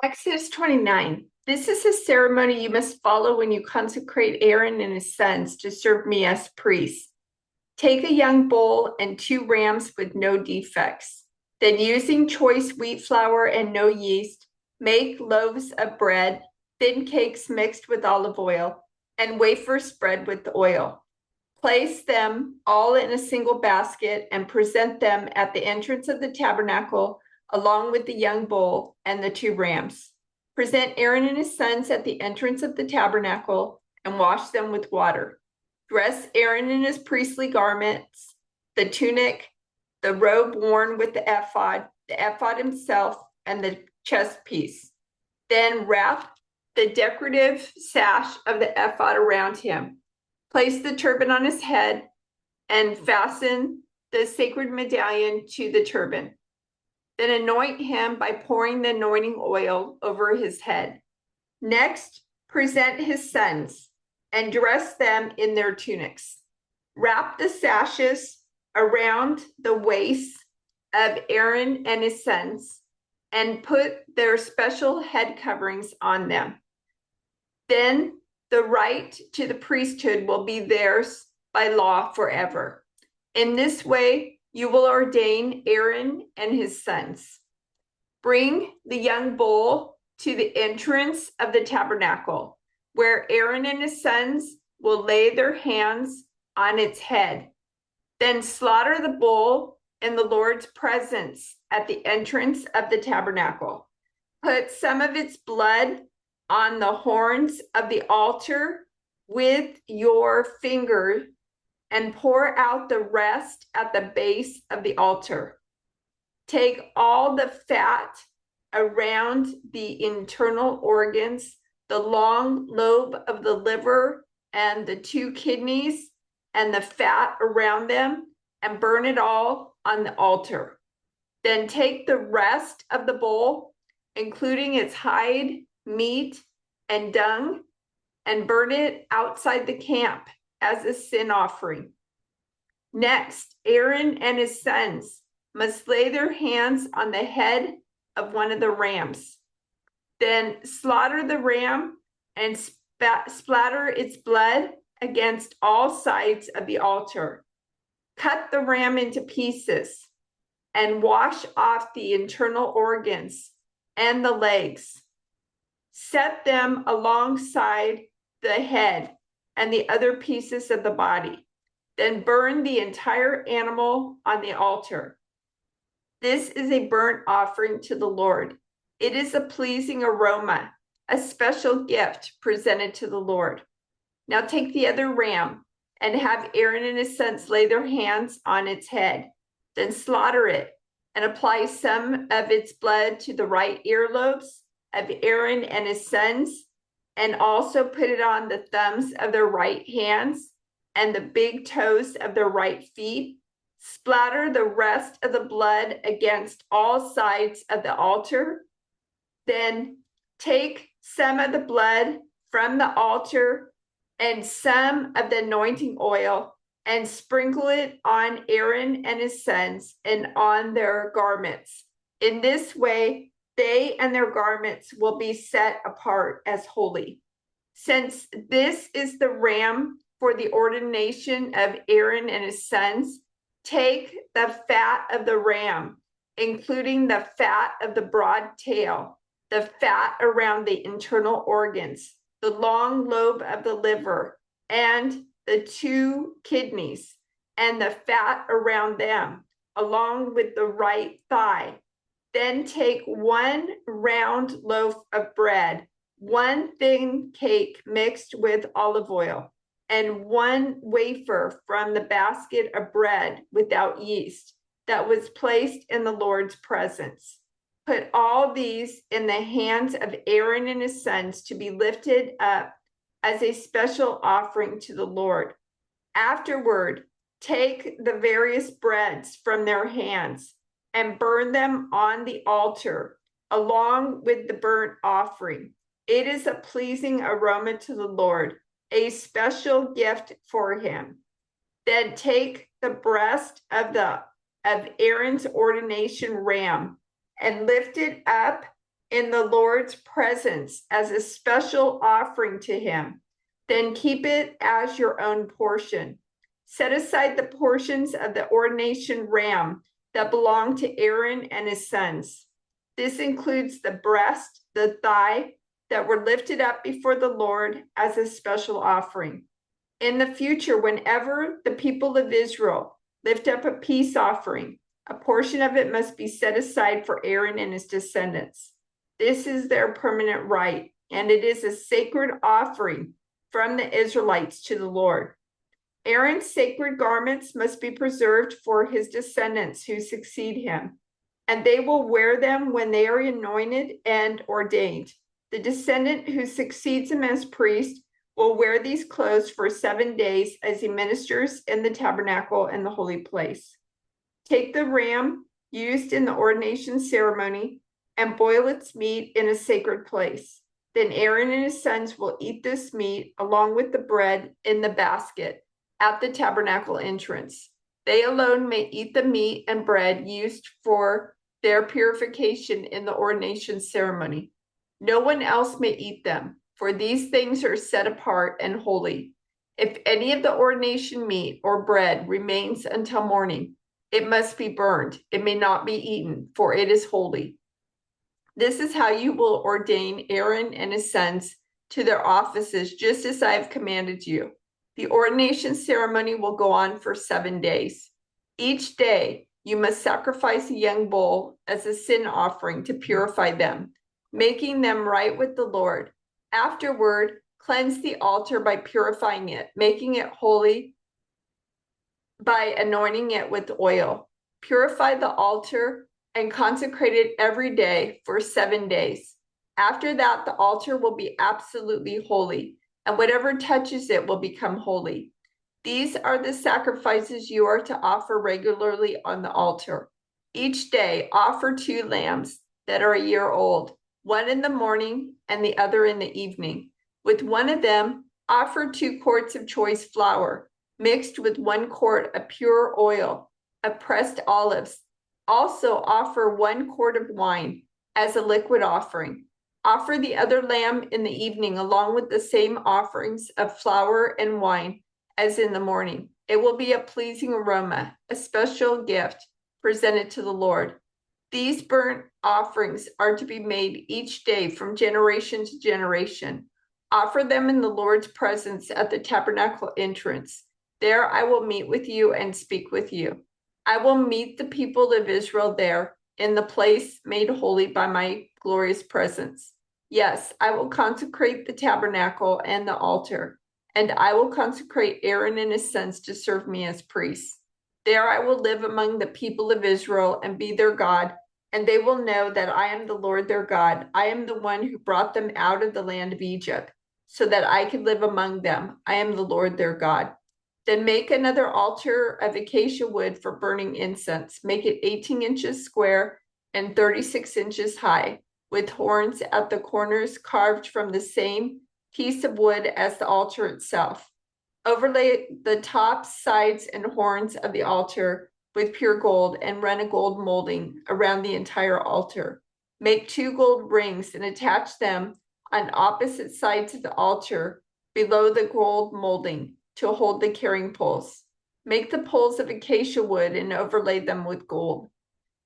Exodus 29. This is a ceremony you must follow when you consecrate Aaron and his sons to serve me as priests. Take a young bull and 2 rams with no defects. Then, using choice wheat flour and no yeast, make loaves of bread, thin cakes mixed with olive oil, and wafers spread with oil. Place them all in a single basket and present them at the entrance of the tabernacle, along with the young bull and the 2 rams. Present Aaron and his sons at the entrance of the tabernacle and wash them with water. Dress Aaron in his priestly garments, the tunic, the robe worn with the ephod himself, and the chest piece. Then wrap the decorative sash of the ephod around him. Place the turban on his head and fasten the sacred medallion to the turban. Then anoint him by pouring the anointing oil over his head. Next, present his sons and dress them in their tunics. Wrap the sashes around the waists of Aaron and his sons and put their special head coverings on them. Then the right to the priesthood will be theirs by law forever. In this way, you will ordain Aaron and his sons. Bring the young bull to the entrance of the tabernacle, where Aaron and his sons will lay their hands on its head. Then slaughter the bull in the Lord's presence at the entrance of the tabernacle. Put some of its blood on the horns of the altar with your finger and pour out the rest at the base of the altar. Take all the fat around the internal organs, the long lobe of the liver and the 2 kidneys, and the fat around them, and burn it all on the altar. Then take the rest of the bull, including its hide, meat, and dung, and burn it outside the camp as a sin offering. Next, Aaron and his sons must lay their hands on the head of one of the rams. Then slaughter the ram and splatter its blood against all sides of the altar. Cut the ram into pieces and wash off the internal organs and the legs. Set them alongside the head and the other pieces of the body. Then burn the entire animal on the altar. This is a burnt offering to the Lord. It is a pleasing aroma, a special gift presented to the Lord. Now take the other ram and have Aaron and his sons lay their hands on its head. Then slaughter it and apply some of its blood to the right earlobes of Aaron and his sons, and also put it on the thumbs of their right hands and the big toes of their right feet. Splatter the rest of the blood against all sides of the altar. Then take some of the blood from the altar and some of the anointing oil and sprinkle it on Aaron and his sons and on their garments. In this way, they and their garments will be set apart as holy. Since this is the ram for the ordination of Aaron and his sons, take the fat of the ram, including the fat of the broad tail, the fat around the internal organs, the long lobe of the liver, and the 2 kidneys, and the fat around them, along with the right thigh. Then take 1 round loaf of bread, 1 thin cake mixed with olive oil, and 1 wafer from the basket of bread without yeast that was placed in the Lord's presence. Put all these in the hands of Aaron and his sons to be lifted up as a special offering to the Lord. Afterward, take the various breads from their hands and burn them on the altar along with the burnt offering. It is a pleasing aroma to the Lord, a special gift for him. Then take the breast of Aaron's ordination ram and lift it up in the Lord's presence as a special offering to him. Then keep it as your own portion. Set aside the portions of the ordination ram that belong to Aaron and his sons. This includes the breast, the thigh that were lifted up before the Lord as a special offering. In the future, whenever the people of Israel lift up a peace offering, a portion of it must be set aside for Aaron and his descendants. This is their permanent right, and it is a sacred offering from the Israelites to the Lord. Aaron's sacred garments must be preserved for his descendants who succeed him, and they will wear them when they are anointed and ordained. The descendant who succeeds him as priest will wear these clothes for 7 days as he ministers in the tabernacle and the holy place. Take the ram used in the ordination ceremony and boil its meat in a sacred place. Then Aaron and his sons will eat this meat along with the bread in the basket at the tabernacle entrance. They alone may eat the meat and bread used for their purification in the ordination ceremony. No one else may eat them, for these things are set apart and holy. If any of the ordination meat or bread remains until morning, it must be burned. It may not be eaten, for it is holy. This is how you will ordain Aaron and his sons to their offices, just as I have commanded you. The ordination ceremony will go on for 7 days. Each day, you must sacrifice a young bull as a sin offering to purify them, making them right with the Lord. Afterward, cleanse the altar by purifying it, making it holy by anointing it with oil. Purify the altar and consecrate it every day for 7 days. After that, the altar will be absolutely holy, and whatever touches it will become holy. These are the sacrifices you are to offer regularly on the altar. Each day, offer 2 lambs that are a year old, one in the morning and the other in the evening. With one of them, offer 2 quarts of choice flour, mixed with 1 quart of pure oil of pressed olives. Also offer 1 quart of wine as a liquid offering. Offer the other lamb in the evening along with the same offerings of flour and wine as in the morning. It will be a pleasing aroma, a special gift presented to the Lord. These burnt offerings are to be made each day from generation to generation. Offer them in the Lord's presence at the tabernacle entrance. There I will meet with you and speak with you. I will meet the people of Israel there in the place made holy by my glorious presence. Yes, I will consecrate the tabernacle and the altar, and I will consecrate Aaron and his sons to serve me as priests. There I will live among the people of Israel and be their God, and they will know that I am the Lord their God. I am the one who brought them out of the land of Egypt, so that I could live among them. I am the Lord their God. Then make another altar of acacia wood for burning incense. Make it 18 inches square and 36 inches high, with horns at the corners carved from the same piece of wood as the altar itself. Overlay the top, sides, and horns of the altar with pure gold and run a gold molding around the entire altar. Make 2 gold rings and attach them on opposite sides of the altar below the gold molding to hold the carrying poles. Make the poles of acacia wood and overlay them with gold.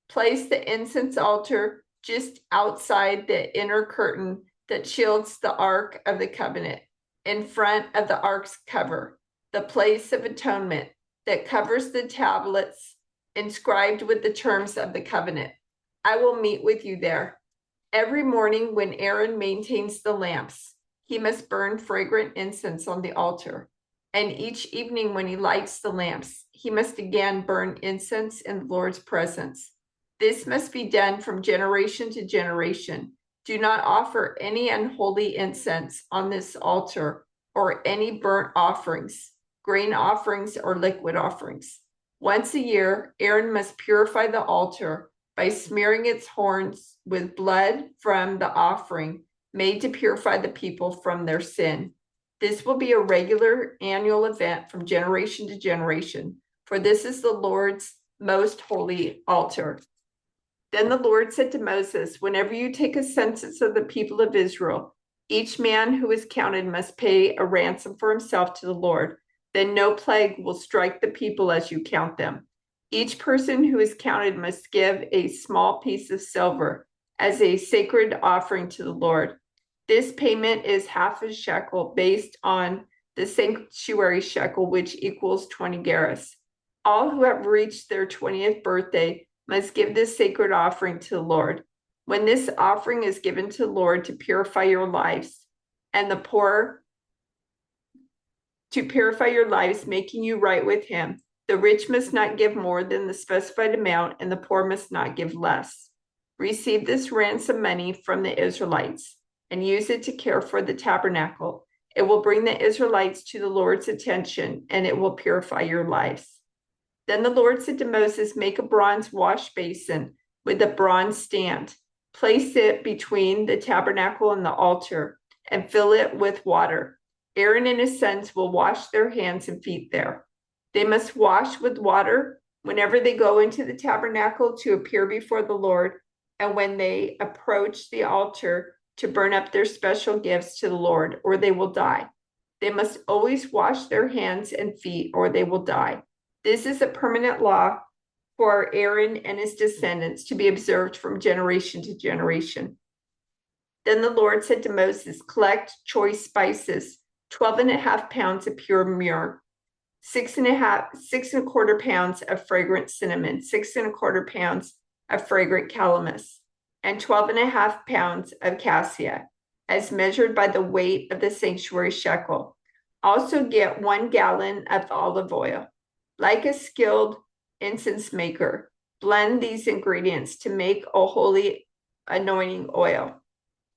Place the incense altar just outside the inner curtain that shields the Ark of the Covenant, in front of the Ark's cover, the place of atonement that covers the tablets inscribed with the terms of the covenant. I will meet with you there. Every morning when Aaron maintains the lamps, he must burn fragrant incense on the altar. And each evening when he lights the lamps, he must again burn incense in the Lord's presence. This must be done from generation to generation. Do not offer any unholy incense on this altar or any burnt offerings, grain offerings, or liquid offerings. Once a year, Aaron must purify the altar by smearing its horns with blood from the offering made to purify the people from their sin. This will be a regular annual event from generation to generation, for this is the Lord's most holy altar. Then the Lord said to Moses, whenever you take a census of the people of Israel, each man who is counted must pay a ransom for himself to the Lord. Then no plague will strike the people as you count them. Each person who is counted must give a small piece of silver as a sacred offering to the Lord. This payment is half a shekel based on the sanctuary shekel, which equals 20 gerahs. All who have reached their 20th birthday must give this sacred offering to the Lord. When this offering is given to the Lord to purify your lives, and the poor to purify your lives, making you right with him, the rich must not give more than the specified amount, and the poor must not give less. Receive this ransom money from the Israelites and use it to care for the tabernacle. It will bring the Israelites to the Lord's attention, and it will purify your lives. Then the Lord said to Moses, make a bronze wash basin with a bronze stand. Place it between the tabernacle and the altar and fill it with water. Aaron and his sons will wash their hands and feet there. They must wash with water whenever they go into the tabernacle to appear before the Lord, and when they approach the altar to burn up their special gifts to the Lord, or they will die. They must always wash their hands and feet, or they will die. This is a permanent law for Aaron and his descendants to be observed from generation to generation. Then the Lord said to Moses, collect choice spices, 12.5 pounds of pure myrrh, 6.25 pounds of fragrant cinnamon, 6.25 pounds of fragrant calamus, and 12.5 pounds of cassia, as measured by the weight of the sanctuary shekel. Also get 1 gallon of olive oil. Like a skilled incense maker, blend these ingredients to make a holy anointing oil.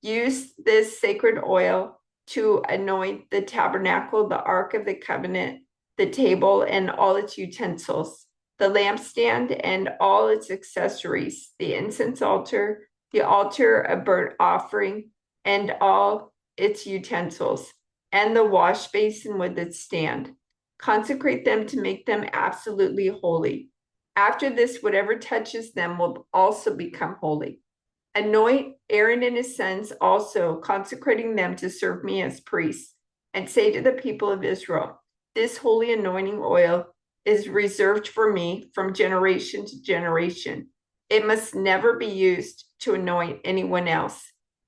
Use this sacred oil to anoint the tabernacle, the Ark of the Covenant, the table and all its utensils, the lampstand and all its accessories, the incense altar, the altar of burnt offering and all its utensils, and the wash basin with its stand. Consecrate them to make them absolutely holy. After this, whatever touches them will also become holy. Anoint Aaron and his sons also, consecrating them to serve me as priests, and say to the people of Israel, this holy anointing oil is reserved for me from generation to generation. It must never be used to anoint anyone else,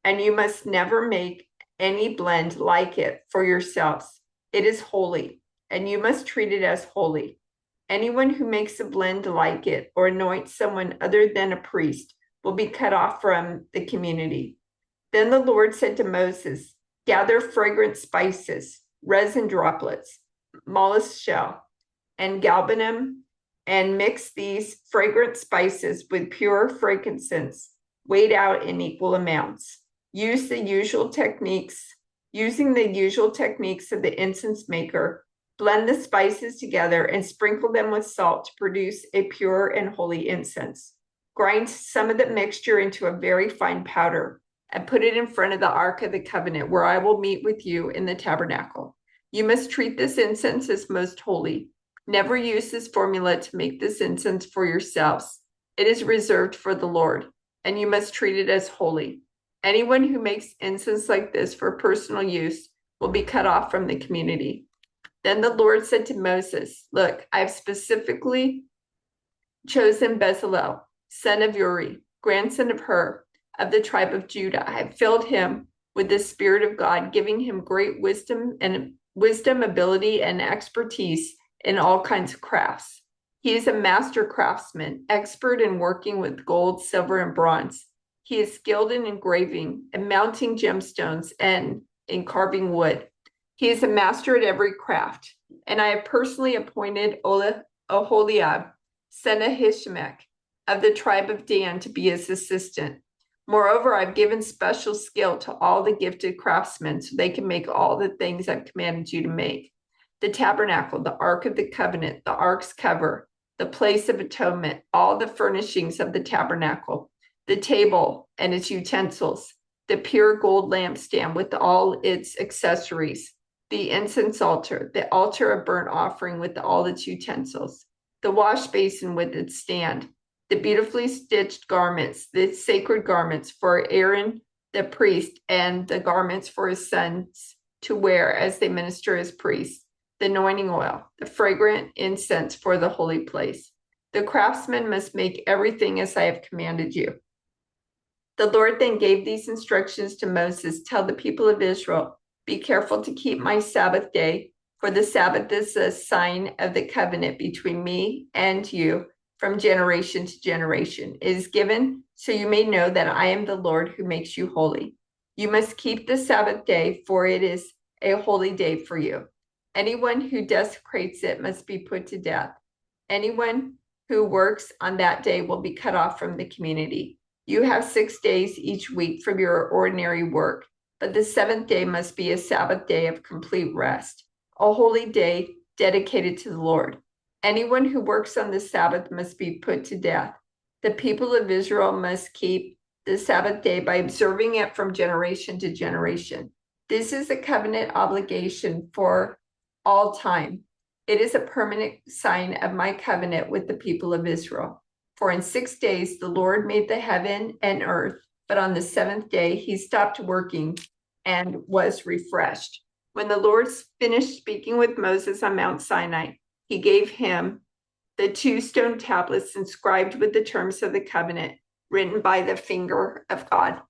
and you must never make any blend like it for yourselves. It is holy, and you must treat it as holy. Anyone who makes a blend like it or anoints someone other than a priest will be cut off from the community. Then the Lord said to Moses, gather fragrant spices, resin droplets, mollusk shell, and galbanum, and mix these fragrant spices with pure frankincense, weighed out in equal amounts. Using the usual techniques of the incense maker, blend the spices together and sprinkle them with salt to produce a pure and holy incense. Grind some of the mixture into a very fine powder and put it in front of the Ark of the Covenant, where I will meet with you in the tabernacle. You must treat this incense as most holy. Never use this formula to make this incense for yourselves. It is reserved for the Lord, and you must treat it as holy. Anyone who makes incense like this for personal use will be cut off from the community. Then the Lord said to Moses, look, I've specifically chosen Bezalel, son of Uri, grandson of Hur, of the tribe of Judah. I have filled him with the Spirit of God, giving him great wisdom, ability, and expertise in all kinds of crafts. He is a master craftsman, expert in working with gold, silver, and bronze. He is skilled in engraving and mounting gemstones and in carving wood. He is a master at every craft. And I have personally appointed Oholiab, son of Ahisamach, of the tribe of Dan, to be his assistant. Moreover, I've given special skill to all the gifted craftsmen so they can make all the things I've commanded you to make. The tabernacle, the Ark of the Covenant, the Ark's cover, the place of atonement, all the furnishings of the tabernacle, the table and its utensils, the pure gold lampstand with all its accessories, the incense altar, the altar of burnt offering with all its utensils, the wash basin with its stand, the beautifully stitched garments, the sacred garments for Aaron the priest, and the garments for his sons to wear as they minister as priests, the anointing oil, the fragrant incense for the holy place. The craftsman must make everything as I have commanded you. The Lord then gave these instructions to Moses. Tell the people of Israel, be careful to keep my Sabbath day, for the Sabbath is a sign of the covenant between me and you from generation to generation. It is given so you may know that I am the Lord who makes you holy. You must keep the Sabbath day, for it is a holy day for you. Anyone who desecrates it must be put to death. Anyone who works on that day will be cut off from the community. You have 6 days each week from your ordinary work, but the seventh day must be a Sabbath day of complete rest, a holy day dedicated to the Lord. Anyone who works on the Sabbath must be put to death. The people of Israel must keep the Sabbath day by observing it from generation to generation. This is a covenant obligation for all time. It is a permanent sign of my covenant with the people of Israel. For in 6 days the Lord made the heaven and earth, but on the seventh day he stopped working and was refreshed. When the Lord finished speaking with Moses on Mount Sinai, he gave him the 2 stone tablets inscribed with the terms of the covenant, written by the finger of God.